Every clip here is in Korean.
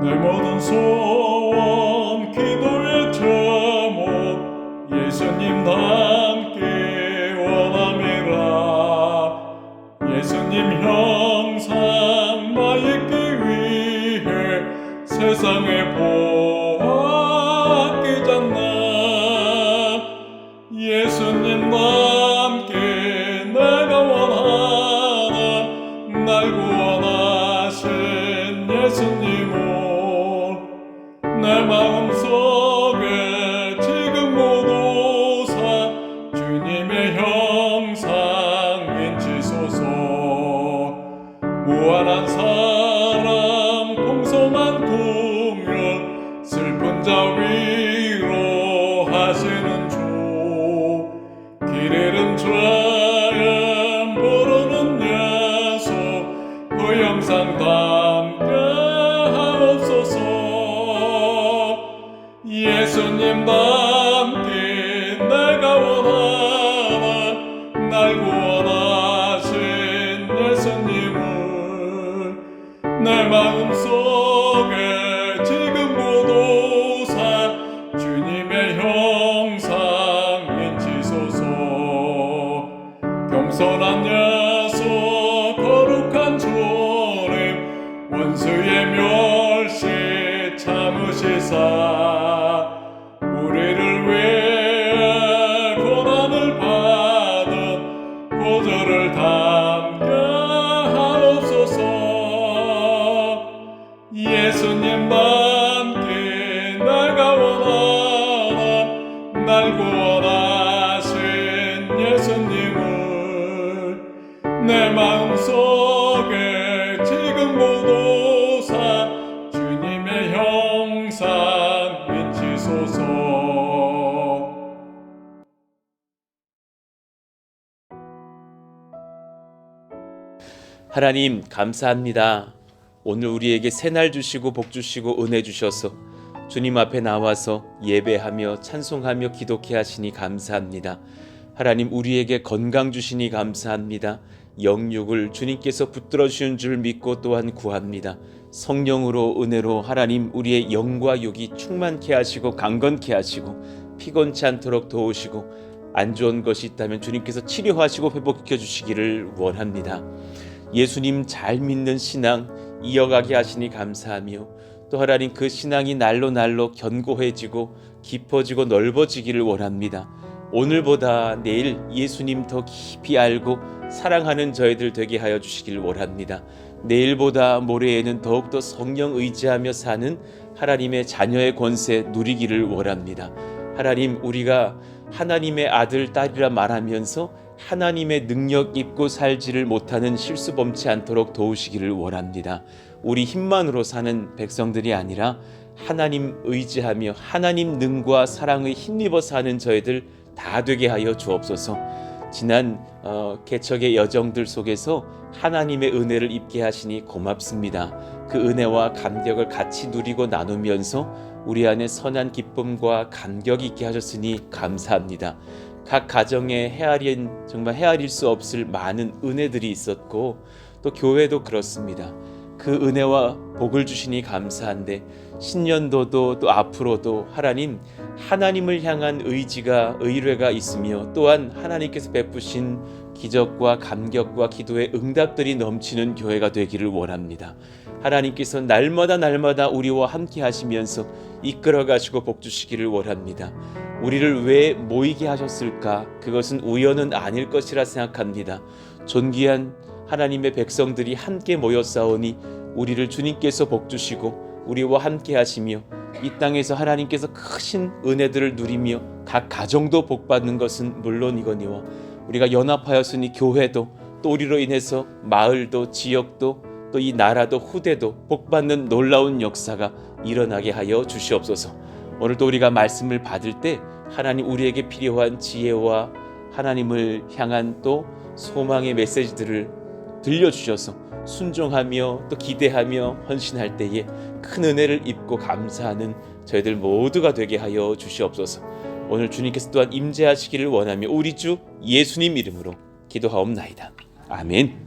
내 모든 소원 기도의 제목 예수님 닮기 원함이라. 예수님 형상 나 입기 위해 세상에 보았기잖아. 예수님 닮기 내가 원하나. 날 구원하신 예수님을 내 마음속에 지금 모두 사 주님의 형상 인치소서. 무한한 사랑 풍성한 긍휼 슬픈 자 위로 하시는 주. 길 잃은 죄인 부르는 예수 그 형상 담게 하옵소서. 예수님 닮기 내가 원하나. 날 구원하신 예수님을 내 마음속에 지금 모두 사 주님의 형상 인치소서. 겸손한 예수 거룩한 주님 원수의 멸시 참으시사 우리를 위해 고난을 받은 고절을 담게 하옵소서. 예수님 닮기 내가 원하나. 날 구원하신 예수님을 내 마음속에 지금 모두 사 주님의 형상 인치소서. 하나님 감사합니다. 오늘 우리에게 새날 주시고 복 주시고 은혜 주셔서 주님 앞에 나와서 예배하며 찬송하며 기도케 하시니 감사합니다. 하나님 우리에게 건강 주시니 감사합니다. 영육을 주님께서 붙들어 주신 줄 믿고 또한 구합니다. 성령으로 은혜로 하나님 우리의 영과 육이 충만케 하시고 강건케 하시고 피곤치 않도록 도우시고 안 좋은 것이 있다면 주님께서 치료하시고 회복시켜 주시기를 원합니다. 예수님 잘 믿는 신앙 이어가게 하시니 감사하며 또 하나님 그 신앙이 날로 날로 견고해지고 깊어지고 넓어지기를 원합니다. 오늘보다 내일 예수님 더 깊이 알고 사랑하는 저희들 되게 하여 주시길 원합니다. 내일보다 모레에는 더욱더 성령 의지하며 사는 하나님의 자녀의 권세 누리기를 원합니다. 하나님 우리가 하나님의 아들 딸이라 말하면서 하나님의 능력 입고 살지를 못하는 실수 범치 않도록 도우시기를 원합니다. 우리 힘만으로 사는 백성들이 아니라 하나님 의지하며 하나님 능과 사랑의 힘입어 사는 저희들 다 되게 하여 주옵소서. 지난 개척의 여정들 속에서 하나님의 은혜를 입게 하시니 고맙습니다. 그 은혜와 감격을 같이 누리고 나누면서 우리 안에 선한 기쁨과 감격이 있게 하셨으니 감사합니다. 각 가정에 정말 헤아릴 수 없을 많은 은혜들이 있었고 또 교회도 그렇습니다. 그 은혜와 복을 주시니 감사한데 신년도도 또 앞으로도 하나님을 향한 의지가 의뢰가 있으며 또한 하나님께서 베푸신 기적과 감격과 기도의 응답들이 넘치는 교회가 되기를 원합니다. 하나님께서 날마다 우리와 함께 하시면서 이끌어 가시고 복 주시기를 원합니다. 우리를 왜 모이게 하셨을까? 그것은 우연은 아닐 것이라 생각합니다. 존귀한 하나님의 백성들이 함께 모였사오니 우리를 주님께서 복 주시고 우리와 함께 하시며 이 땅에서 하나님께서 크신 은혜들을 누리며 각 가정도 복받는 것은 물론이거니와 우리가 연합하였으니 교회도 또 우리로 인해서 마을도 지역도 또 이 나라도 후대도 복받는 놀라운 역사가 일어나게 하여 주시옵소서. 오늘도 우리가 말씀을 받을 때 하나님 우리에게 필요한 지혜와 하나님을 향한 또 소망의 메시지들을 들려주셔서 순종하며 또 기대하며 헌신할 때에 큰 은혜를 입고 감사하는 저희들 모두가 되게 하여 주시옵소서. 오늘 주님께서 또한 임재하시기를 원하며 우리 주 예수님 이름으로 기도하옵나이다. 아멘.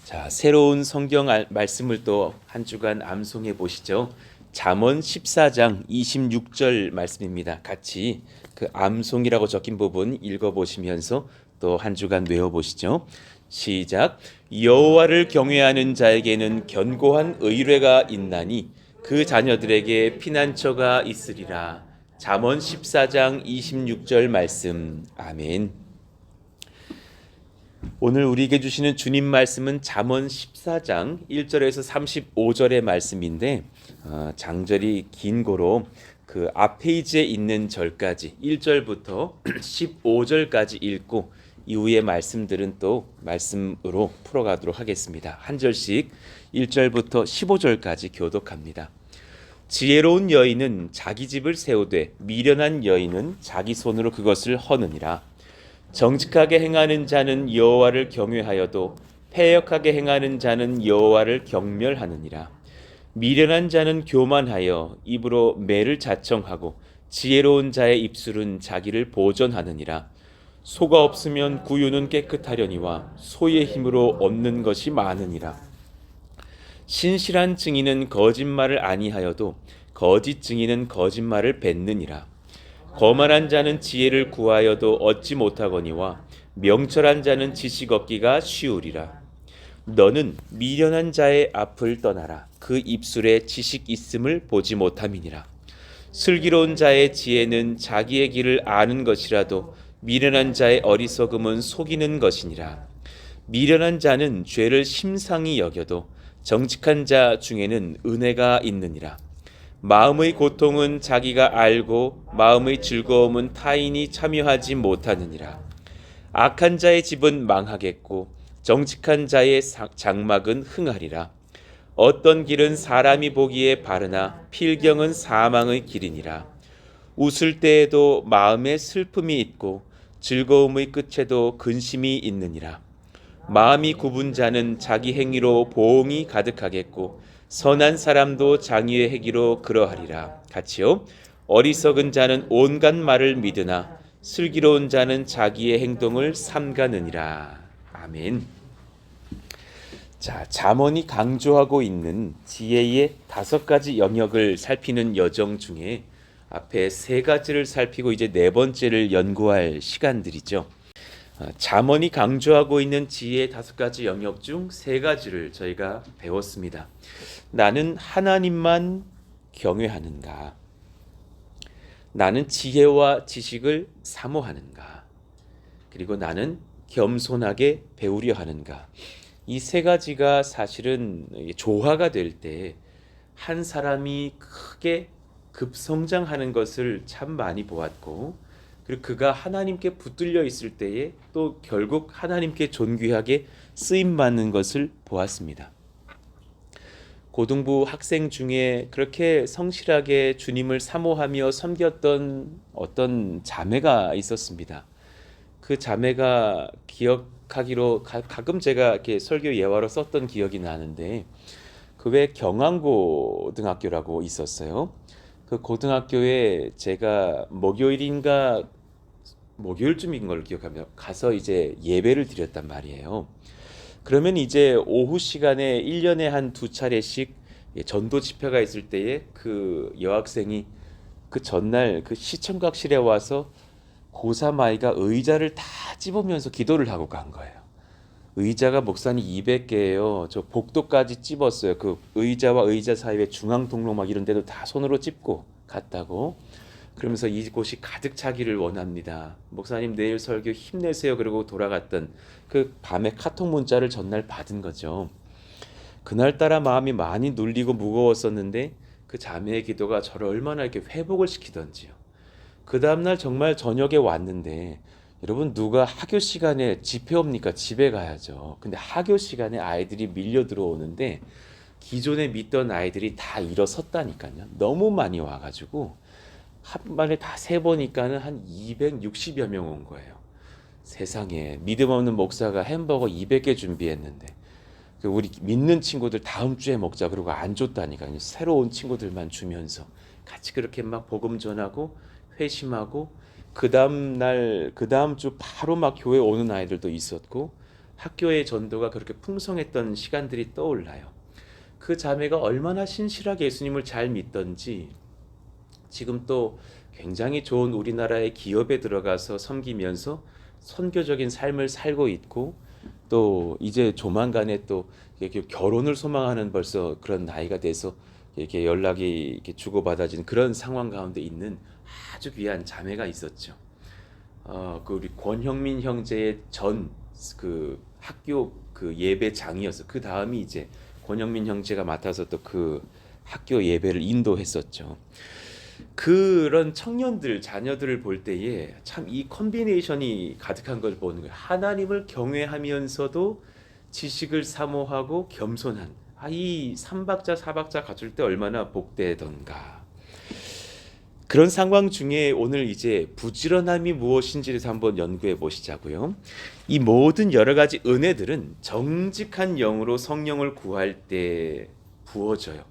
자, 새로운 성경 말씀을 또 한 주간 암송해 보시죠. 잠언 14장 26절 말씀입니다. 같이 그 암송이라고 적힌 부분 읽어 보시면서 또 한 주간 외워 보시죠. 시작. 여호와를 경외하는 자에게는 견고한 의뢰가 있나니 그 자녀들에게 피난처가 있으리라. 잠언 14장 26절 말씀. 아멘. 오늘 우리에게 주시는 주님 말씀은 잠언 14장 1절에서 35절의 말씀인데 장절이 긴 거로 그 앞 페이지에 있는 절까지 1절부터 15절까지 읽고 이후의 말씀들은 또 말씀으로 풀어가도록 하겠습니다. 한 절씩 1절부터 15절까지 교독합니다. 지혜로운 여인은 자기 집을 세우되 미련한 여인은 자기 손으로 그것을 허느니라. 정직하게 행하는 자는 여호와를 경외하여도 패역하게 행하는 자는 여호와를 경멸하느니라. 미련한 자는 교만하여 입으로 매를 자청하고 지혜로운 자의 입술은 자기를 보전하느니라. 소가 없으면 구유는 깨끗하려니와 소의 힘으로 얻는 것이 많으니라. 신실한 증인은 거짓말을 아니하여도 거짓 증인은 거짓말을 뱉느니라. 거만한 자는 지혜를 구하여도 얻지 못하거니와 명철한 자는 지식 얻기가 쉬우리라. 너는 미련한 자의 앞을 떠나라. 그 입술에 지식 있음을 보지 못함이니라. 슬기로운 자의 지혜는 자기의 길을 아는 것이라도 미련한 자의 어리석음은 속이는 것이니라. 미련한 자는 죄를 심상히 여겨도 정직한 자 중에는 은혜가 있느니라. 마음의 고통은 자기가 알고 마음의 즐거움은 타인이 참여하지 못하느니라. 악한 자의 집은 망하겠고 정직한 자의 장막은 흥하리라. 어떤 길은 사람이 보기에 바르나 필경은 사망의 길이니라. 웃을 때에도 마음에 슬픔이 있고 즐거움의 끝에도 근심이 있느니라. 마음이 굽은 자는 자기 행위로 보응이 가득하겠고 선한 사람도 장의의 행위로 그러하리라. 같이요. 어리석은 자는 온갖 말을 믿으나 슬기로운 자는 자기의 행동을 삼가느니라. 아멘. 자, 잠언이 강조하고 있는 지혜의 5가지 영역을 살피는 여정 중에 앞에 3가지를 살피고 이제 4번째를 연구할 시간들이죠. 잠언이 강조하고 있는 지혜의 5가지 영역 중 3가지를 저희가 배웠습니다. 나는 하나님만 경외하는가? 나는 지혜와 지식을 사모하는가? 그리고 나는 겸손하게 배우려 하는가? 이 3가지가 사실은 조화가 될 때 한 사람이 크게 급성장하는 것을 참 많이 보았고, 그리고 그가 하나님께 붙들려 있을 때에 또 결국 하나님께 존귀하게 쓰임받는 것을 보았습니다. 고등부 학생 중에 그렇게 성실하게 주님을 사모하며 섬겼던 어떤 자매가 있었습니다. 그 자매가 기억하기로 가끔 제가 이렇게 설교 예화로 썼던 기억이 나는데, 그 외 경안고등학교라고 있었어요. 그 고등학교에 제가 목요일쯤인 걸 기억합니다. 가서 이제 예배를 드렸단 말이에요. 그러면 이제 오후 시간에 1년에 한 2차례씩 전도 집회가 있을 때에 그 여학생이 그 전날 그 시청각실에 와서 고3 아이가 의자를 다 찝으면서 기도를 하고 간 거예요. 의자가 목사님 200개예요. 저 복도까지 찝었어요. 그 의자와 의자 사이에 중앙 통로 막 이런 데도 다 손으로 찝고 갔다고. 그러면서 이곳이 가득 차기를 원합니다. 목사님 내일 설교 힘내세요. 그러고 돌아갔던 그 밤에 카톡 문자를 전날 받은 거죠. 그날따라 마음이 많이 눌리고 무거웠었는데 그 자매의 기도가 저를 얼마나 이렇게 회복을 시키던지요. 그 다음날 정말 저녁에 왔는데, 여러분 누가 학교 시간에 집회 옵니까? 집에 가야죠. 근데 학교 시간에 아이들이 밀려 들어오는데 기존에 믿던 아이들이 다 일어섰다니까요. 너무 많이 와가지고 한 번에 다 세보니까는 한 260여 명 온 거예요. 세상에, 믿음 없는 목사가 햄버거 200개 준비했는데 우리 믿는 친구들 다음 주에 먹자 그러고 안 줬다니까요. 새로운 친구들만 주면서 같이 그렇게 막 복음 전하고 회심하고, 그 다음 주 바로 막 교회 오는 아이들도 있었고, 학교의 전도가 그렇게 풍성했던 시간들이 떠올라요. 그 자매가 얼마나 신실하게 예수님을 잘 믿던지 지금 또 굉장히 좋은 우리나라의 기업에 들어가서 섬기면서 선교적인 삶을 살고 있고, 또 이제 조만간에 또 이렇게 결혼을 소망하는 벌써 그런 나이가 돼서 이렇게 연락이 이렇게 주고받아지는 그런 상황 가운데 있는 아주 귀한 자매가 있었죠. 그 우리 권형민 형제의 전 그 학교 그 예배장이어서 그 다음이 이제 권형민 형제가 맡아서 또 그 학교 예배를 인도했었죠. 그런 청년들, 자녀들을 볼 때에 참 이 컨비네이션이 가득한 걸 보는 거예요. 하나님을 경외하면서도 지식을 사모하고 겸손한, 이 삼박자 사박자 갖출 때 얼마나 복되던가. 그런 상황 중에 오늘 이제 부지런함이 무엇인지를 한번 연구해 보시자고요. 이 모든 여러 가지 은혜들은 정직한 영으로 성령을 구할 때 부어져요.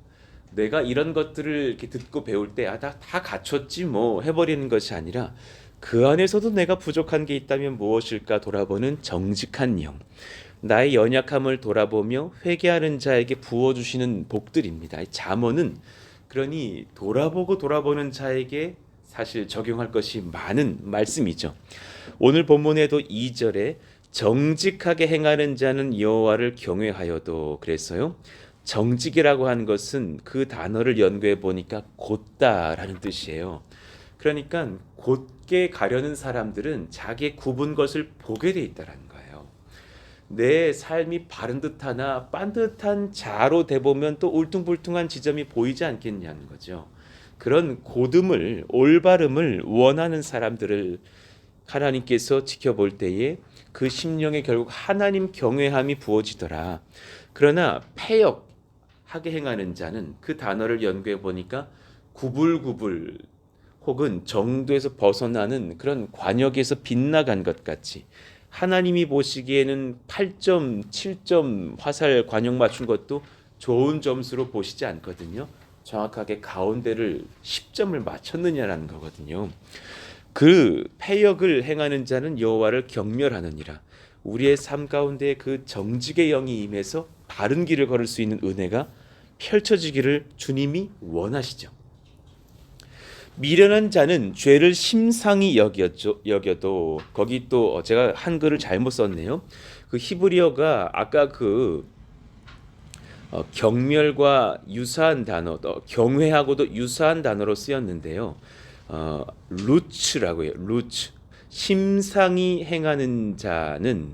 내가 이런 것들을 이렇게 듣고 배울 때 다 갖췄지 뭐 해버리는 것이 아니라 그 안에서도 내가 부족한 게 있다면 무엇일까 돌아보는 정직한 영, 나의 연약함을 돌아보며 회개하는 자에게 부어주시는 복들입니다. 잠언은 그러니 돌아보는 자에게 사실 적용할 것이 많은 말씀이죠. 오늘 본문에도 2절에 정직하게 행하는 자는 여호와를 경외하여도 그랬어요. 정직이라고 하는 것은 그 단어를 연구해 보니까 곧다라는 뜻이에요. 그러니까 곧게 가려는 사람들은 자기의 굽은 것을 보게 돼 있다라는 거예요. 내 삶이 바른 듯하나 반듯한 자로 돼보면 또 울퉁불퉁한 지점이 보이지 않겠냐는 거죠. 그런 곧음을, 올바름을 원하는 사람들을 하나님께서 지켜볼 때에 그 심령에 결국 하나님 경외함이 부어지더라. 그러나 패역하게 행하는 자는 그 단어를 연구해 보니까 구불구불 혹은 정도에서 벗어나는 그런 관역에서 빗나간 것 같이, 하나님이 보시기에는 8점, 7점 화살 관역 맞춘 것도 좋은 점수로 보시지 않거든요. 정확하게 가운데를 10점을 맞췄느냐라는 거거든요. 그 패역을 행하는 자는 여호와를 경멸하느니라. 우리의 삶 가운데 그 정직의 영이 임해서 바른 길을 걸을 수 있는 은혜가 펼쳐지기를 주님이 원하시죠. 미련한 자는 죄를 심상히 여겨도, 거기 또 제가 한글을 잘못 썼네요. 그 히브리어가 아까 그 경멸과 유사한 단어, 경외하고도 유사한 단어로 쓰였는데요. 루츠라고 해요. 루츠. 심상히 행하는 자는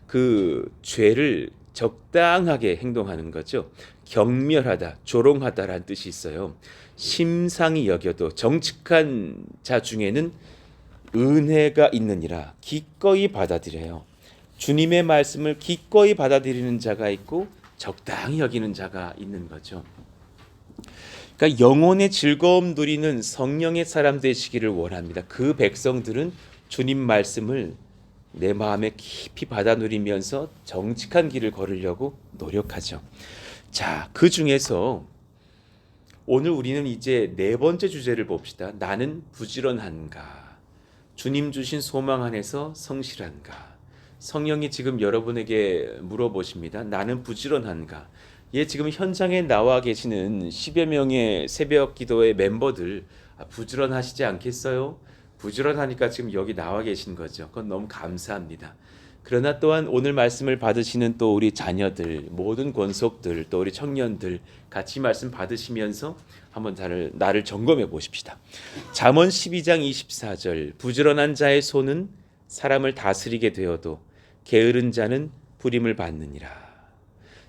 그 죄를 적당하게 행동하는 거죠. 경멸하다, 조롱하다라는 뜻이 있어요. 심상히 여겨도, 정직한 자 중에는 은혜가 있느니라 기꺼이 받아들여요. 주님의 말씀을 기꺼이 받아들이는 자가 있고 적당히 여기는 자가 있는 거죠. 그러니까 영혼의 즐거움 누리는 성령의 사람 되시기를 원합니다. 그 백성들은 주님 말씀을 내 마음에 깊이 받아 누리면서 정직한 길을 걸으려고 노력하죠. 자, 그 중에서 오늘 우리는 이제 네 번째 주제를 봅시다. 나는 부지런한가? 주님 주신 소망 안에서 성실한가? 성령이 지금 여러분에게 물어보십니다. 나는 부지런한가? 지금 현장에 나와 계시는 10여 명의 새벽 기도의 멤버들, 부지런하시지 않겠어요? 부지런하니까 지금 여기 나와 계신 거죠. 그건 너무 감사합니다. 그러나 또한 오늘 말씀을 받으시는 또 우리 자녀들, 모든 권속들, 또 우리 청년들 같이 말씀 받으시면서 한번 나를 점검해 보십시다. 잠언 12장 24절, 부지런한 자의 손은 사람을 다스리게 되어도 게으른 자는 부림을 받느니라.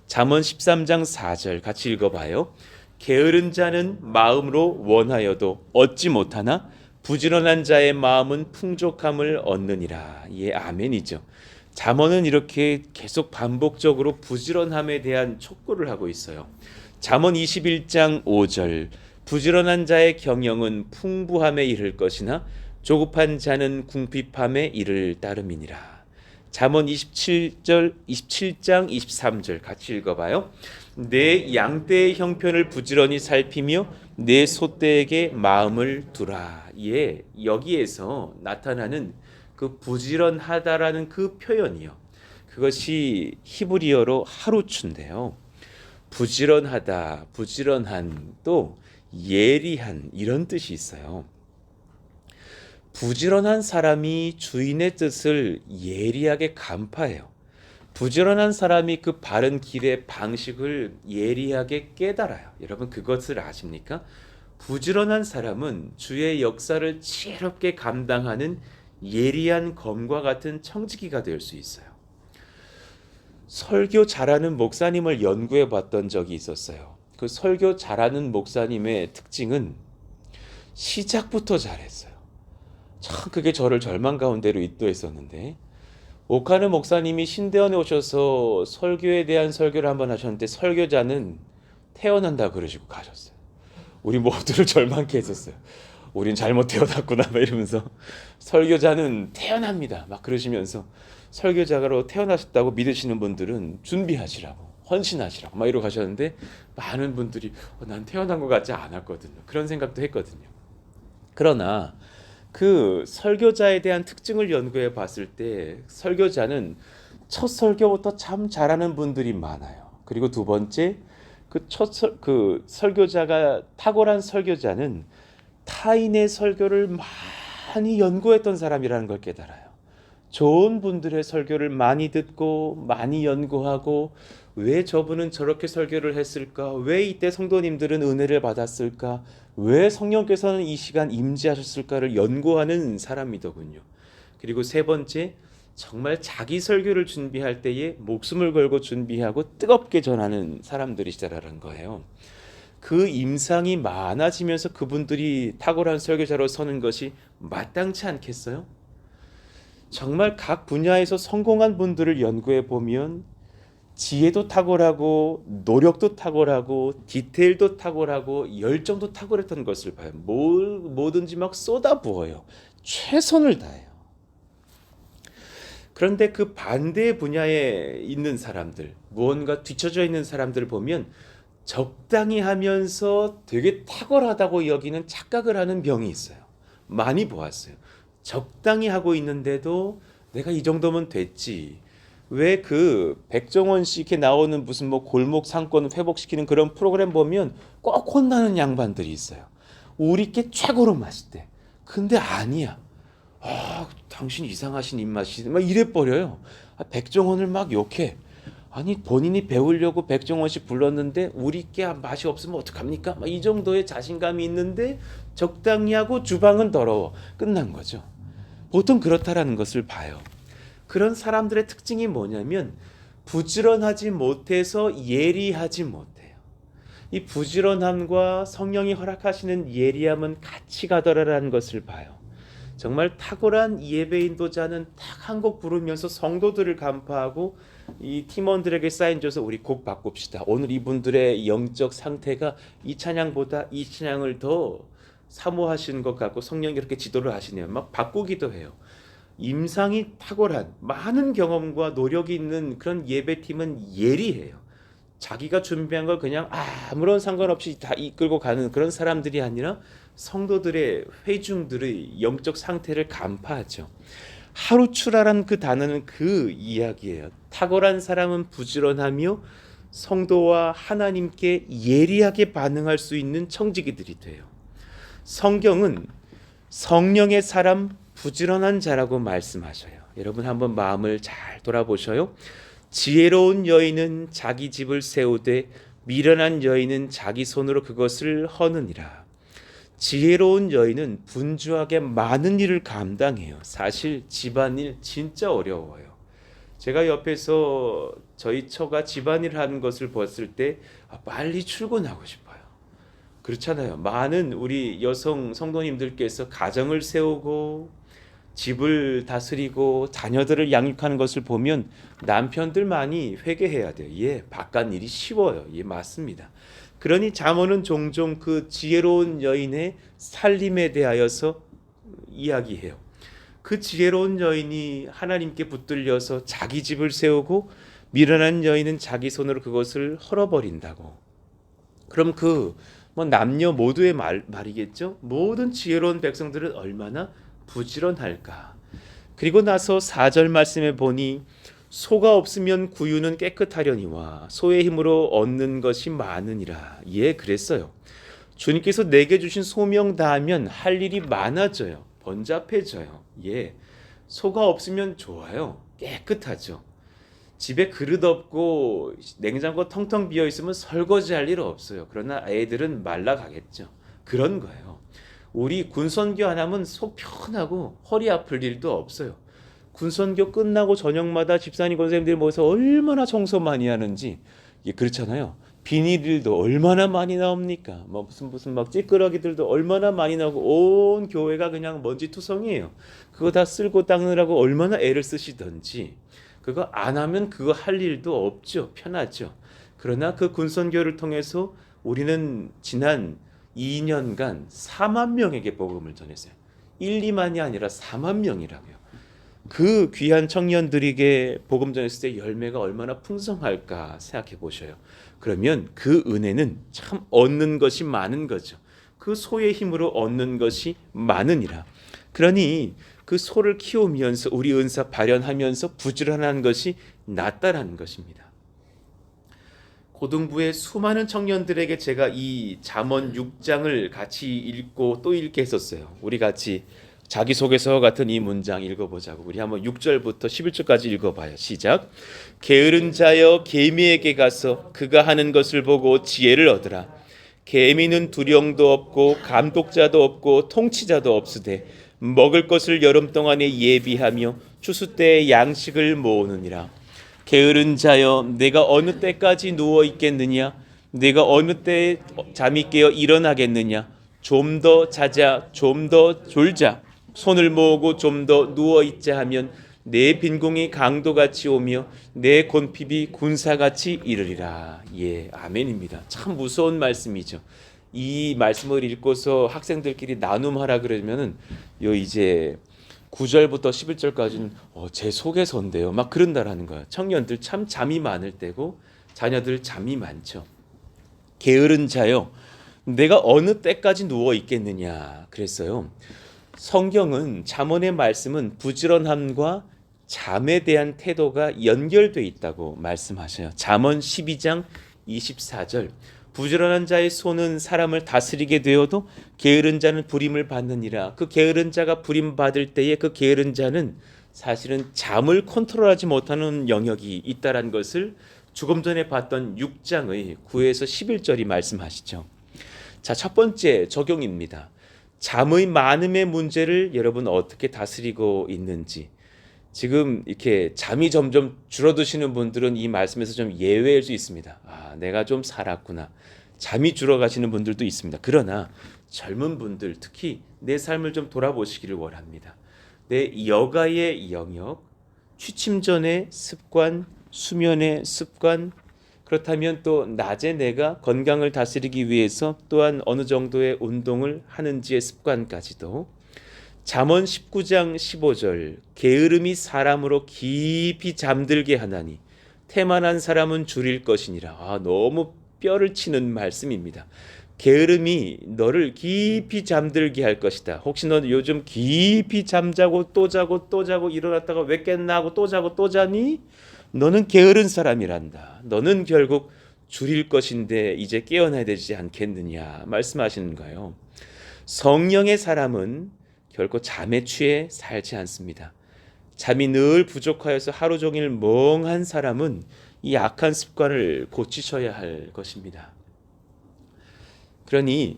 잠언 13장 4절 같이 읽어봐요. 게으른 자는 마음으로 원하여도 얻지 못하나 부지런한 자의 마음은 풍족함을 얻느니라. 아멘이죠. 잠언은 이렇게 계속 반복적으로 부지런함에 대한 촉구를 하고 있어요. 잠언 21장 5절, 부지런한 자의 경영은 풍부함에 이를 것이나 조급한 자는 궁핍함에 이를 따름이니라. 잠언 27장 23절 같이 읽어봐요. 내 양떼의 형편을 부지런히 살피며 내 소떼에게 마음을 두라. 여기에서 나타나는 그 부지런하다라는 그 표현이요. 그것이 히브리어로 하루추인데요. 부지런하다, 부지런한, 또 예리한 이런 뜻이 있어요. 부지런한 사람이 주인의 뜻을 예리하게 간파해요. 부지런한 사람이 그 바른 길의 방식을 예리하게 깨달아요. 여러분 그것을 아십니까? 부지런한 사람은 주의 역사를 지혜롭게 감당하는 예리한 검과 같은 청지기가 될 수 있어요. 설교 잘하는 목사님을 연구해 봤던 적이 있었어요. 그 설교 잘하는 목사님의 특징은 시작부터 잘했어요. 참 그게 저를 절망 가운데로 인도했었는데, 오카느 목사님이 신대원에 오셔서 설교에 대한 설교를 한번 하셨는데 설교자는 태어난다 그러시고 가셨어요. 우리 모두를 절망케 했었어요. 우린 잘못 태어났구나 막 이러면서, 설교자는 태어납니다 막 그러시면서, 설교자로 태어나셨다고 믿으시는 분들은 준비하시라고, 헌신하시라고 막 이러고 가셨는데, 많은 분들이 난 태어난 것 같지 않았거든요. 그런 생각도 했거든요. 그러나 그 설교자에 대한 특징을 연구해 봤을 때, 설교자는 첫 설교부터 참 잘하는 분들이 많아요. 그리고 두 번째, 그 설교자가, 탁월한 설교자는 타인의 설교를 많이 연구했던 사람이라는 걸 깨달아요. 좋은 분들의 설교를 많이 듣고 많이 연구하고, 왜 저분은 저렇게 설교를 했을까? 왜 이때 성도님들은 은혜를 받았을까? 왜 성령께서는 이 시간 임재하셨을까를 연구하는 사람이더군요. 그리고 세 번째, 정말 자기 설교를 준비할 때에 목숨을 걸고 준비하고 뜨겁게 전하는 사람들이시다라는 거예요. 그 임상이 많아지면서 그분들이 탁월한 설교자로 서는 것이 마땅치 않겠어요? 정말 각 분야에서 성공한 분들을 연구해 보면 지혜도 탁월하고 노력도 탁월하고 디테일도 탁월하고 열정도 탁월했던 것을 봐요. 뭐든지 막 쏟아부어요. 최선을 다해요. 그런데 그 반대 분야에 있는 사람들, 무언가 뒤처져 있는 사람들을 보면 적당히 하면서 되게 탁월하다고 여기는 착각을 하는 병이 있어요. 많이 보았어요. 적당히 하고 있는데도 내가 이 정도면 됐지. 왜 그 백종원 씨 이렇게 나오는 무슨 뭐 골목 상권 회복시키는 그런 프로그램 보면 꼭 혼나는 양반들이 있어요. 우리께 최고로 맛있대. 근데 아니야. 당신 이상하신 입맛이 막 이래 버려요. 백종원을 막 욕해. 아니 본인이 배우려고 백종원 씨 불렀는데 우리께 맛이 없으면 어떡합니까? 막 이 정도의 자신감이 있는데 적당히 하고 주방은 더러워. 끝난 거죠. 보통 그렇다라는 것을 봐요. 그런 사람들의 특징이 뭐냐면 부지런하지 못해서 예리하지 못해요. 이 부지런함과 성령이 허락하시는 예리함은 같이 가더라라는 것을 봐요. 정말 탁월한 예배 인도자는 딱 한 곡 부르면서 성도들을 간파하고 이 팀원들에게 사인 줘서 우리 곡 바꿉시다. 오늘 이분들의 영적 상태가 이 찬양보다 이 찬양을 더 사모하시는 것 같고 성령이 그렇게 지도를 하시네요. 막 바꾸기도 해요. 임상이 탁월한 많은 경험과 노력이 있는 그런 예배팀은 예리해요. 자기가 준비한 걸 그냥 아무런 상관없이 다 이끌고 가는 그런 사람들이 아니라 성도들의 회중들의 영적 상태를 간파하죠. 하루추라는 그 단어는 그 이야기예요. 탁월한 사람은 부지런하며 성도와 하나님께 예리하게 반응할 수 있는 청지기들이 돼요. 성경은 성령의 사람 부지런한 자라고 말씀하셔요. 여러분 한번 마음을 잘 돌아보셔요. 지혜로운 여인은 자기 집을 세우되 미련한 여인은 자기 손으로 그것을 허느니라. 지혜로운 여인은 분주하게 많은 일을 감당해요. 사실 집안일 진짜 어려워요. 제가 옆에서 저희 처가 집안일 하는 것을 봤을 때 빨리 출근하고 싶어요. 그렇잖아요. 많은 우리 여성 성도님들께서 가정을 세우고 집을 다스리고 자녀들을 양육하는 것을 보면 남편들 많이 회개해야 돼요. 예, 바깥 일이 쉬워요. 예, 맞습니다. 그러니 잠언은 종종 그 지혜로운 여인의 살림에 대하여서 이야기해요. 그 지혜로운 여인이 하나님께 붙들려서 자기 집을 세우고 미련한 여인은 자기 손으로 그것을 헐어버린다고. 그럼 뭐 남녀 모두의 말이겠죠. 모든 지혜로운 백성들은 얼마나 부지런할까. 그리고 나서 4절 말씀에 보니 소가 없으면 구유는 깨끗하려니와 소의 힘으로 얻는 것이 많으니라. 예, 그랬어요. 주님께서 내게 주신 소명 다하면 할 일이 많아져요. 번잡해져요. 예, 소가 없으면 좋아요. 깨끗하죠. 집에 그릇 없고 냉장고 텅텅 비어 있으면 설거지할 일 없어요. 그러나 애들은 말라가겠죠. 그런 거예요. 우리 군선교 안 하면 속 편하고 허리 아플 일도 없어요. 군선교 끝나고 저녁마다 집사님 권사님들이 모여서 얼마나 청소 많이 하는지. 예, 그렇잖아요. 비닐일도 얼마나 많이 나옵니까? 뭐 무슨 막 찌끄러기들도 얼마나 많이 나오고 온 교회가 그냥 먼지투성이에요. 그거 다 쓸고 닦느라고 얼마나 애를 쓰시던지. 그거 안 하면 그거 할 일도 없죠. 편하죠. 그러나 그 군선교를 통해서 우리는 지난 2년간 4만 명에게 복음을 전했어요. 1, 2만이 아니라 4만 명이라고요. 그 귀한 청년들에게 복음 전했을 때 열매가 얼마나 풍성할까 생각해 보셔요. 그러면 그 은혜는 참 얻는 것이 많은 거죠. 그 소의 힘으로 얻는 것이 많으니라. 그러니 그 소를 키우면서 우리 은사 발현하면서 부지런한 것이 낫다라는 것입니다. 고등부의 수많은 청년들에게 제가 이 잠언 6장을 같이 읽고 또 읽게 했었어요. 우리 같이 자기소개서 같은 이 문장 읽어보자고. 우리 한번 6절부터 11절까지 읽어봐요. 시작. 게으른 자여 개미에게 가서 그가 하는 것을 보고 지혜를 얻으라. 개미는 두령도 없고 감독자도 없고 통치자도 없으되 먹을 것을 여름 동안에 예비하며 추수 때에 양식을 모으느니라. 게으른 자여 내가 어느 때까지 누워 있겠느냐? 내가 어느 때에 잠이 깨어 일어나겠느냐? 좀 더 자자, 좀 더 졸자. 손을 모으고 좀 더 누워 있자 하면 내 빈궁이 강도같이 오며 내 곤핍이 군사같이 이르리라. 예, 아멘입니다. 참 무서운 말씀이죠. 이 말씀을 읽고서 학생들끼리 나눔하라 그러면은 요 이제 9절부터 11절까지는 제 소개서인데요. 막 그런다라는 거예요. 청년들 참 잠이 많을 때고 자녀들 잠이 많죠. 게으른 자요. 내가 어느 때까지 누워 있겠느냐 그랬어요. 성경은 잠언의 말씀은 부지런함과 잠에 대한 태도가 연결되어 있다고 말씀하셔요. 잠언 12장 24절. 부지런한 자의 손은 사람을 다스리게 되어도 게으른 자는 부림을 받느니라. 그 게으른 자가 부림 받을 때에 그 게으른 자는 사실은 잠을 컨트롤하지 못하는 영역이 있다라는 것을 조금 전에 봤던 6장의 9에서 11절이 말씀하시죠. 자, 첫 번째 적용입니다. 잠의 많음의 문제를 여러분 어떻게 다스리고 있는지. 지금 이렇게 잠이 점점 줄어드시는 분들은 이 말씀에서 좀 예외일 수 있습니다. 아, 내가 좀 살았구나. 잠이 줄어가시는 분들도 있습니다. 그러나 젊은 분들 특히 내 삶을 좀 돌아보시기를 원합니다. 내 여가의 영역, 취침 전의 습관, 수면의 습관, 그렇다면 또 낮에 내가 건강을 다스리기 위해서 또한 어느 정도의 운동을 하는지의 습관까지도. 잠언 19장 15절. 게으름이 사람으로 깊이 잠들게 하나니 태만한 사람은 줄일 것이니라. 아, 너무 뼈를 치는 말씀입니다. 게으름이 너를 깊이 잠들게 할 것이다. 혹시 너 요즘 깊이 잠자고 또 자고 또 자고 일어났다가 왜 깼나 하고 또 자고 또 자니? 너는 게으른 사람이란다. 너는 결국 줄일 것인데 이제 깨어나야 되지 않겠느냐 말씀하시는 거예요. 성령의 사람은 결코 잠에 취해 살지 않습니다. 잠이 늘 부족하여서 하루 종일 멍한 사람은 이 악한 습관을 고치셔야 할 것입니다. 그러니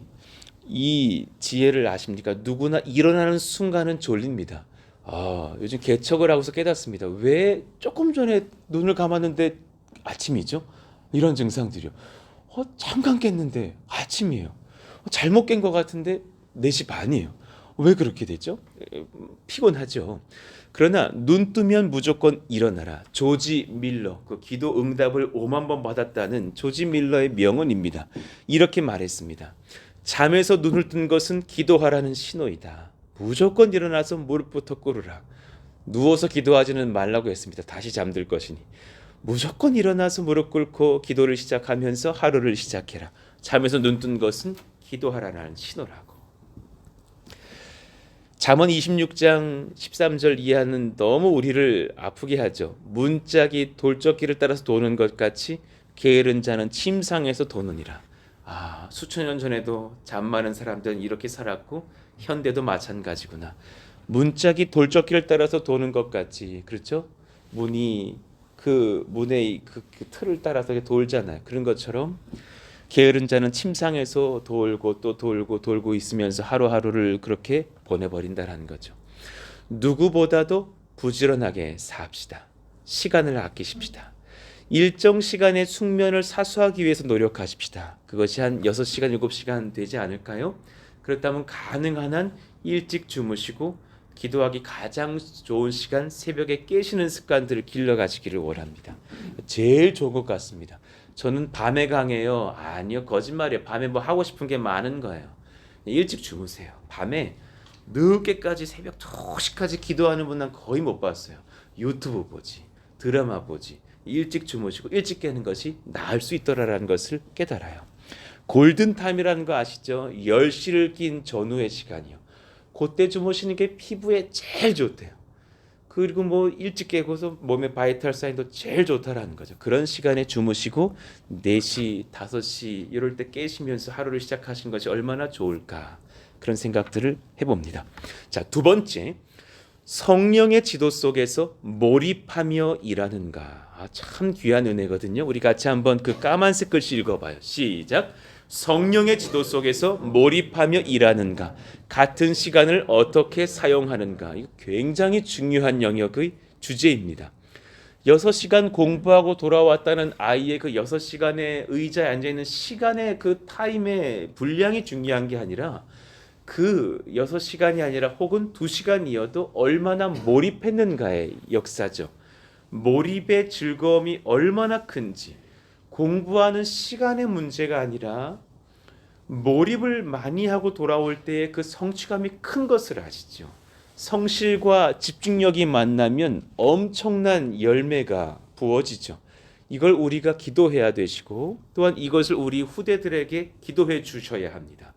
이 지혜를 아십니까? 누구나 일어나는 순간은 졸립니다. 요즘 개척을 하고서 깨닫습니다. 왜 조금 전에 눈을 감았는데 아침이죠? 이런 증상들이요. 잠깐 깼는데 아침이에요. 잘못 깬 것 같은데 4시 반이에요. 왜 그렇게 됐죠? 피곤하죠. 그러나 눈 뜨면 무조건 일어나라. 조지 밀러, 그 기도 응답을 5만 번 받았다는 조지 밀러의 명언입니다. 이렇게 말했습니다. 잠에서 눈을 뜬 것은 기도하라는 신호이다. 무조건 일어나서 무릎부터 꿇으라. 누워서 기도하지는 말라고 했습니다. 다시 잠들 것이니. 무조건 일어나서 무릎 꿇고 기도를 시작하면서 하루를 시작해라. 잠에서 눈 뜬 것은 기도하라는 신호라고. 잠언 26장 13절 이하는 너무 우리를 아프게 하죠. 문짝이 돌적기를 따라서 도는 것 같이 게으른 자는 침상에서 도느니라. 수천 년 전에도 잠 많은 사람들은 이렇게 살았고 현대도 마찬가지구나. 문짝이 돌적기를 따라서 도는 것 같이, 그렇죠? 문이 그 문의 그 틀을 따라서 돌잖아요. 그런 것처럼 게으른 자는 침상에서 돌고 또 돌고 있으면서 하루하루를 그렇게 보내버린다라는 거죠. 누구보다도 부지런하게 삽시다. 시간을 아끼십시다. 일정 시간의 숙면을 사수하기 위해서 노력하십시다. 그것이 한 6시간, 7시간 되지 않을까요? 그렇다면 가능한 한 일찍 주무시고 기도하기 가장 좋은 시간 새벽에 깨시는 습관들을 길러가시기를 원합니다. 제일 좋은 것 같습니다. 저는 밤에 강해요. 아니요, 거짓말이에요. 밤에 뭐 하고 싶은 게 많은 거예요. 일찍 주무세요. 밤에 늦게까지 새벽 2시까지 기도하는 분 난 거의 못 봤어요. 유튜브 보지, 드라마 보지, 일찍 주무시고 일찍 깨는 것이 나을 수 있더라라는 것을 깨달아요. 골든타임이라는 거 아시죠? 10시를 낀 전후의 시간이요. 그때 주무시는 게 피부에 제일 좋대요. 그리고 뭐 일찍 깨고서 몸의 바이탈 사인도 제일 좋다라는 거죠. 그런 시간에 주무시고 4시, 5시 이럴 때 깨시면서 하루를 시작하신 것이 얼마나 좋을까, 그런 생각들을 해봅니다. 자, 두 번째, 성령의 지도 속에서 몰입하며 일하는가. 참 귀한 은혜거든요. 우리 같이 한번 그 까만색 글씨 읽어봐요. 시작. 성령의 지도 속에서 몰입하며 일하는가. 같은 시간을 어떻게 사용하는가. 이거 굉장히 중요한 영역의 주제입니다. 6시간 공부하고 돌아왔다는 아이의 그 6시간의 의자에 앉아있는 시간의 그 타임의 분량이 중요한 게 아니라 그 6시간이 아니라 혹은 2시간이어도 얼마나 몰입했는가의 역사죠. 몰입의 즐거움이 얼마나 큰지, 공부하는 시간의 문제가 아니라 몰입을 많이 하고 돌아올 때의 그 성취감이 큰 것을 아시죠. 성실과 집중력이 만나면 엄청난 열매가 부어지죠. 이걸 우리가 기도해야 되시고 또한 이것을 우리 후대들에게 기도해 주셔야 합니다.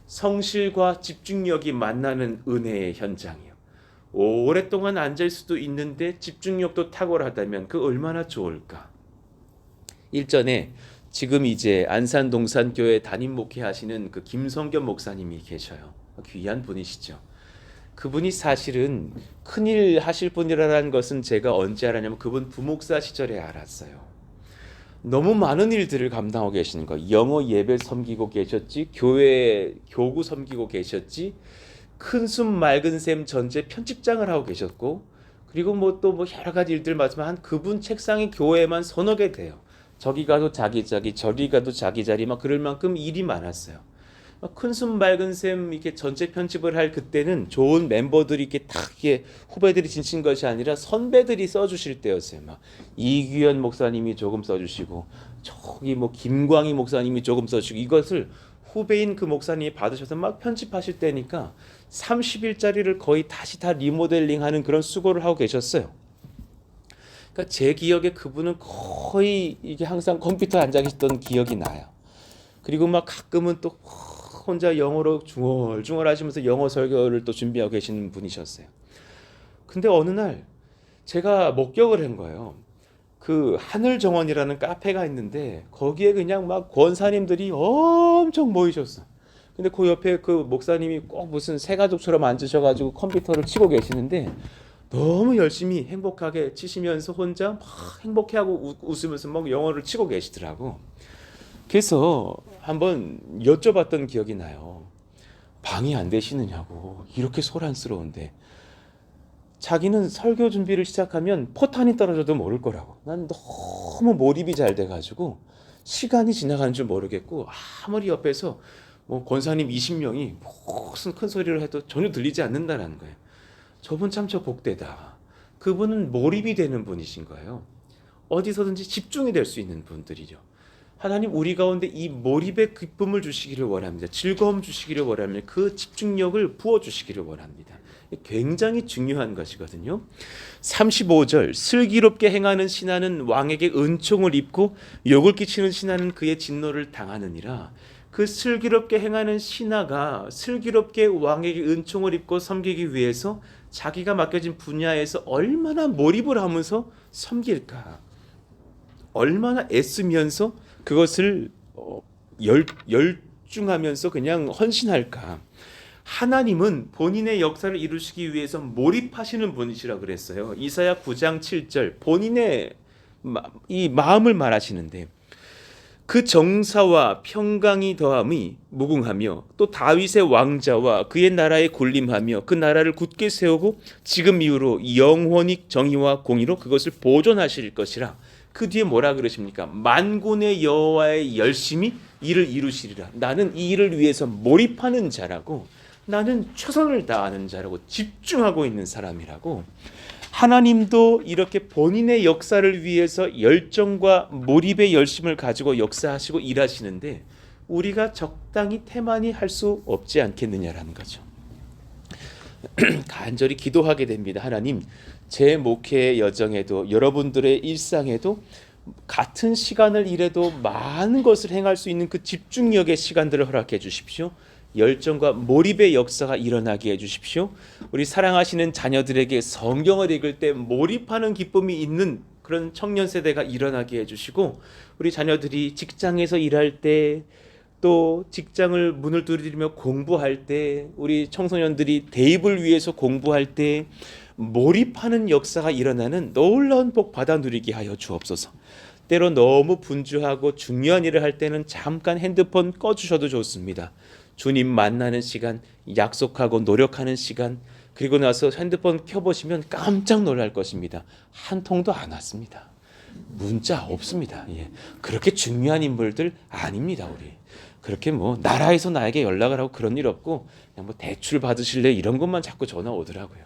성실과 집중력이 만나는 은혜의 현장이요. 오랫동안 앉을 수도 있는데 집중력도 탁월하다면 그 얼마나 좋을까. 일전에 지금 이제 안산 동산교회 담임 목회하시는 그 김성겸 목사님이 계셔요. 귀한 분이시죠. 그분이 사실은 큰일 하실 분이라는 것은 제가 언제 알았냐면 그분 부목사 시절에 알았어요. 너무 많은 일들을 감당하고 계시는 거예요. 영어 예배 섬기고 계셨지, 교회 교구 섬기고 계셨지, 큰 숨 맑은 샘 전체 편집장을 하고 계셨고, 그리고 뭐 또 뭐 여러 가지 일들 말씀한 그분 책상이 교회에만 서너 개 돼요. 저기 가도 자기 자리, 저리 가도 자기 자리, 막 그럴 만큼 일이 많았어요. 큰 숨 맑은 샘 이렇게 전체 편집을 할 그때는 좋은 멤버들이 이렇게 딱 이게 후배들이 지친 것이 아니라 선배들이 써주실 때였어요. 막 이규현 목사님이 조금 써주시고 저기 뭐 김광희 목사님이 조금 써주시고 이것을 후배인 그 목사님이 받으셔서 막 편집하실 때니까 30일짜리를 거의 다시 다 리모델링하는 그런 수고를 하고 계셨어요. 그러니까 제 기억에 그분은 거의 이게 항상 컴퓨터에 앉아 계셨던 기억이 나요. 그리고 막 가끔은 또 혼자 영어로 중얼중얼 하시면서 영어 설교를 또 준비하고 계시는 분이셨어요. 근데 어느 날 제가 목격을 한 거예요. 그 하늘정원이라는 카페가 있는데 거기에 그냥 막 권사님들이 엄청 모이셨어. 근데 그 옆에 그 목사님이 꼭 무슨 새가족처럼 앉으셔가지고 컴퓨터를 치고 계시는데 너무 열심히 행복하게 치시면서 혼자 막 행복해하고 웃으면서 막 영어를 치고 계시더라고. 그래서 한번 여쭤봤던 기억이 나요. 방해 안 되시느냐고. 이렇게 소란스러운데. 자기는 설교 준비를 시작하면 포탄이 떨어져도 모를 거라고. 난 너무 몰입이 잘 돼가지고 시간이 지나가는 줄 모르겠고 아무리 옆에서 뭐 권사님 20명이 무슨 큰 소리를 해도 전혀 들리지 않는다는 거예요. 저분 참 저 복되다. 그분은 몰입이 되는 분이신 거예요. 어디서든지 집중이 될 수 있는 분들이죠. 하나님 우리 가운데 이 몰입의 기쁨을 주시기를 원합니다. 즐거움 주시기를 원합니다. 그 집중력을 부어주시기를 원합니다. 굉장히 중요한 것이거든요. 35절 슬기롭게 행하는 신하는 왕에게 은총을 입고 욕을 끼치는 신하는 그의 진노를 당하느니라. 그 슬기롭게 행하는 신하가 슬기롭게 왕에게 은총을 입고 섬기기 위해서 자기가 맡겨진 분야에서 얼마나 몰입을 하면서 섬길까? 얼마나 애쓰면서 그것을 열중하면서 그냥 헌신할까? 하나님은 본인의 역사를 이루시기 위해서 몰입하시는 분이시라 그랬어요. 이사야 9장 7절 본인의 이 마음을 말하시는데 그 정사와 평강이 더함이 무궁하며 또 다윗의 왕자와 그의 나라에 군림하며 그 나라를 굳게 세우고 지금 이후로 영원히 정의와 공의로 그것을 보존하실 것이라. 그 뒤에 뭐라 그러십니까? 만군의 여호와의 열심히 이를 이루시리라. 나는 이 일을 위해서 몰입하는 자라고, 나는 최선을 다하는 자라고, 집중하고 있는 사람이라고. 하나님도 이렇게 본인의 역사를 위해서 열정과 몰입의 열심을 가지고 역사하시고 일하시는데 우리가 적당히 태만히 할 수 없지 않겠느냐라는 거죠. 간절히 기도하게 됩니다. 하나님, 제 목회의 여정에도 여러분들의 일상에도 같은 시간을 일해도 많은 것을 행할 수 있는 그 집중력의 시간들을 허락해 주십시오. 열정과 몰입의 역사가 일어나게 해주십시오. 우리 사랑하시는 자녀들에게 성경을 읽을 때 몰입하는 기쁨이 있는 그런 청년 세대가 일어나게 해주시고, 우리 자녀들이 직장에서 일할 때, 또 직장을 문을 두드리며 공부할 때, 우리 청소년들이 대입을 위해서 공부할 때 몰입하는 역사가 일어나는 놀라운 복 받아 누리게 하여 주옵소서. 때로 너무 분주하고 중요한 일을 할 때는 잠깐 핸드폰 꺼주셔도 좋습니다. 주님 만나는 시간, 약속하고 노력하는 시간, 그리고 나서 핸드폰 켜보시면 깜짝 놀랄 것입니다. 한 통도 안 왔습니다. 문자 없습니다. 예. 그렇게 중요한 인물들 아닙니다. 우리 그렇게 뭐 나라에서 나에게 연락을 하고 그런 일 없고, 그냥 뭐 대출 받으실래 이런 것만 자꾸 전화 오더라고요.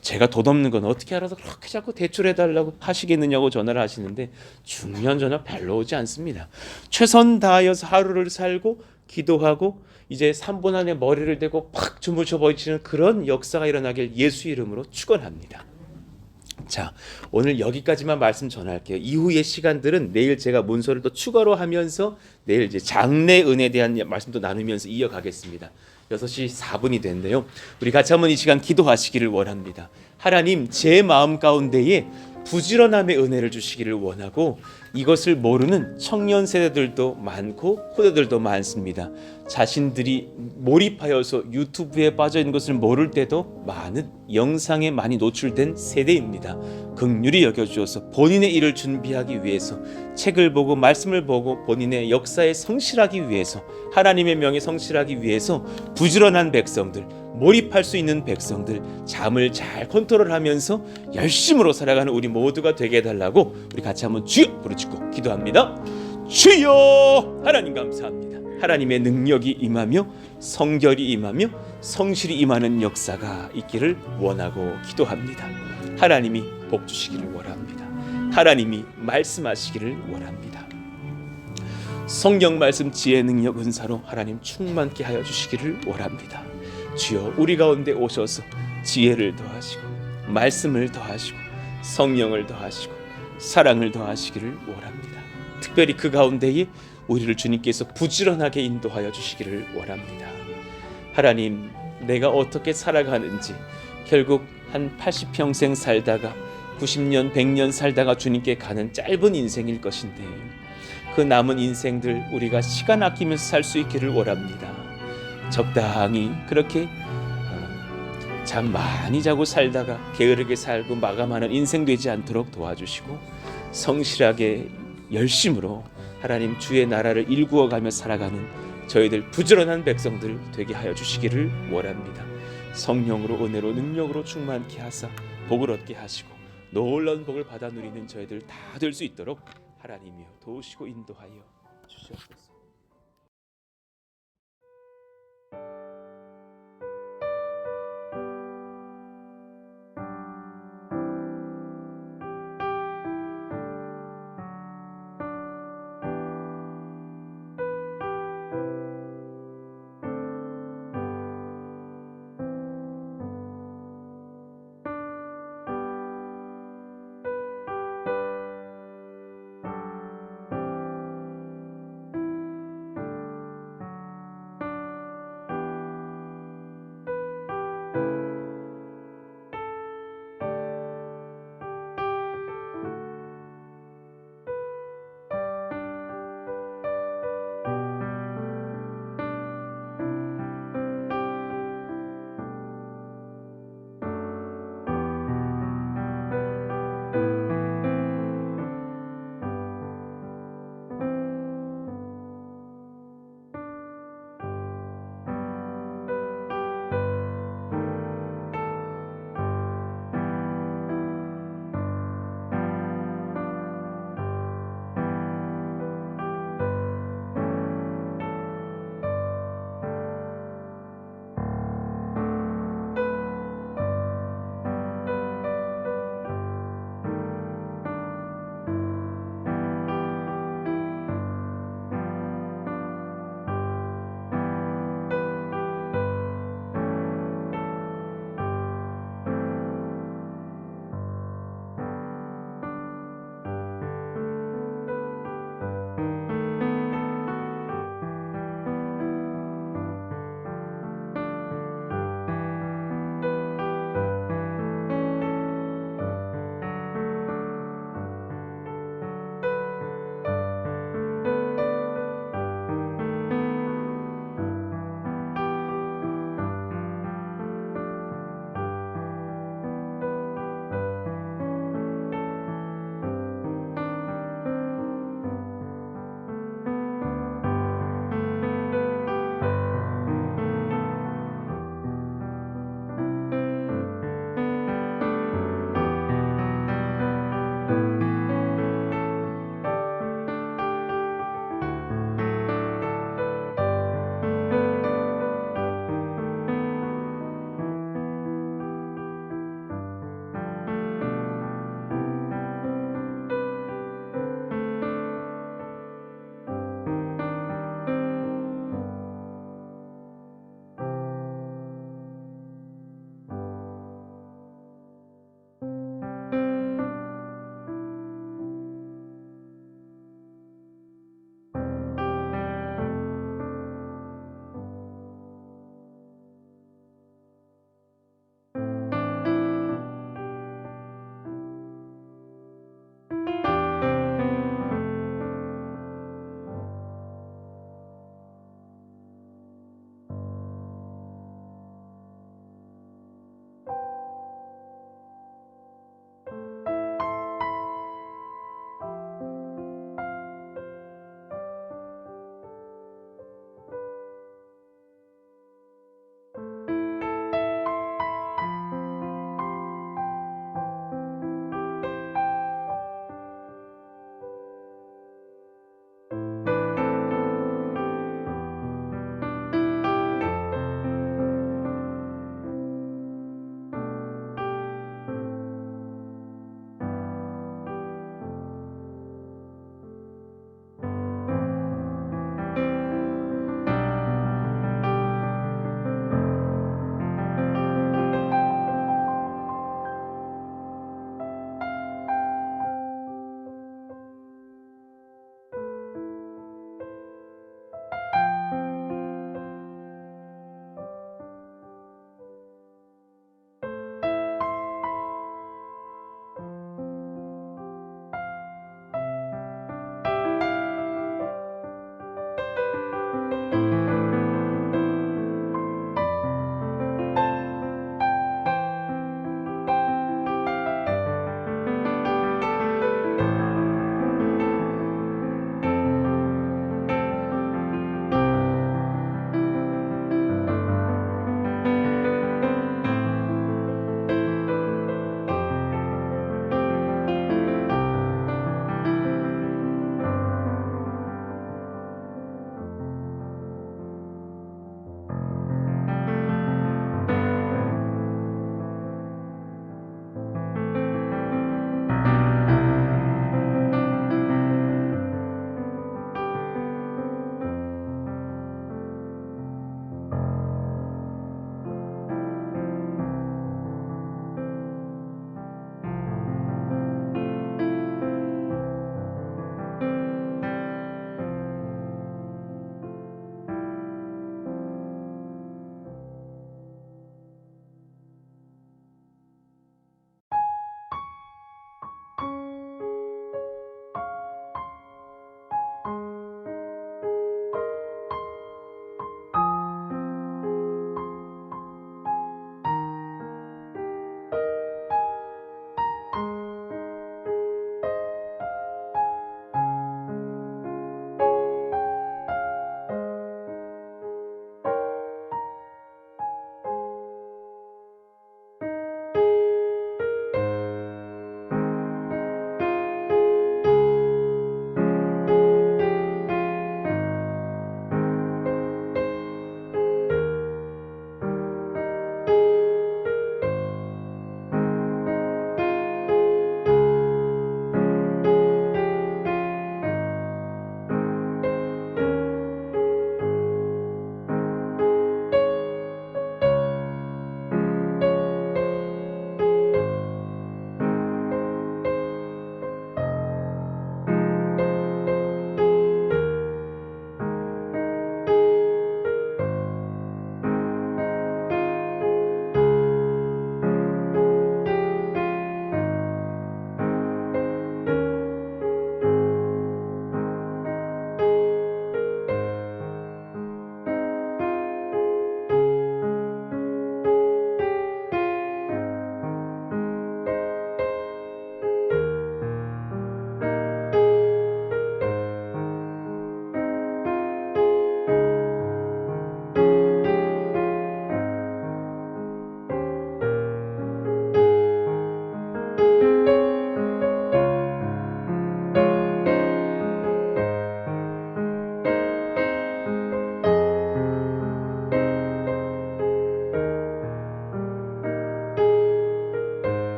제가 돈 없는 건 어떻게 알아서 그렇게 자꾸 대출해달라고 하시겠느냐고 전화를 하시는데 중요한 전화 별로 오지 않습니다. 최선 다하여서 하루를 살고 기도하고 이제 3분 안에 머리를 대고 팍 주무셔 버리시는 그런 역사가 일어나길 예수 이름으로 축원합니다. 자, 오늘 여기까지만 말씀 전할게요. 이후의 시간들은 내일 제가 문서를 또 추가로 하면서 내일 이제 장래 은혜에 대한 말씀도 나누면서 이어가겠습니다. 6시 4분이 됐는데요. 우리 같이 한번 이 시간 기도하시기를 원합니다. 하나님, 제 마음 가운데에 부지런함의 은혜를 주시기를 원하고, 이것을 모르는 청년 세대들도 많고 후대들도 많습니다. 자신들이 몰입하여서 유튜브에 빠져 있는 것을 모를 때도 많은 영상에 많이 노출된 세대입니다. 긍휼히 여겨주어서 본인의 일을 준비하기 위해서 책을 보고 말씀을 보고 본인의 역사에 성실하기 위해서, 하나님의 명에 성실하기 위해서 부지런한 백성들, 몰입할 수 있는 백성들, 잠을 잘 컨트롤하면서 열심으로 살아가는 우리 모두가 되게 해달라고 우리 같이 한번 주여 부르짖고 기도합니다. 주여! 하나님 감사합니다. 하나님의 능력이 임하며 성결이 임하며 성실이 임하는 역사가 있기를 원하고 기도합니다. 하나님이 복 주시기를 원합니다. 하나님이 말씀하시기를 원합니다. 성경 말씀 지혜 능력 은사로 하나님 충만케 하여 주시기를 원합니다. 주여, 우리 가운데 오셔서 지혜를 더하시고 말씀을 더하시고 성령을 더하시고 사랑을 더하시기를 원합니다. 특별히 그 가운데에 우리를 주님께서 부지런하게 인도하여 주시기를 원합니다. 하나님, 내가 어떻게 살아가는지, 결국 한 80평생 살다가 90년 100년 살다가 주님께 가는 짧은 인생일 것인데, 그 남은 인생들 우리가 시간 아끼면서 살 수 있기를 원합니다. 적당히 그렇게 잠 많이 자고 살다가 게으르게 살고 마감하는 인생 되지 않도록 도와주시고, 성실하게 열심으로 하나님 주의 나라를 일구어가며 살아가는 저희들 부지런한 백성들 되게 하여 주시기를 원합니다. 성령으로 은혜로 능력으로 충만케 하사 복을 얻게 하시고 놀라운 복을 받아 누리는 저희들 다 될 수 있도록 하나님이여 도우시고 인도하여 주시옵소서.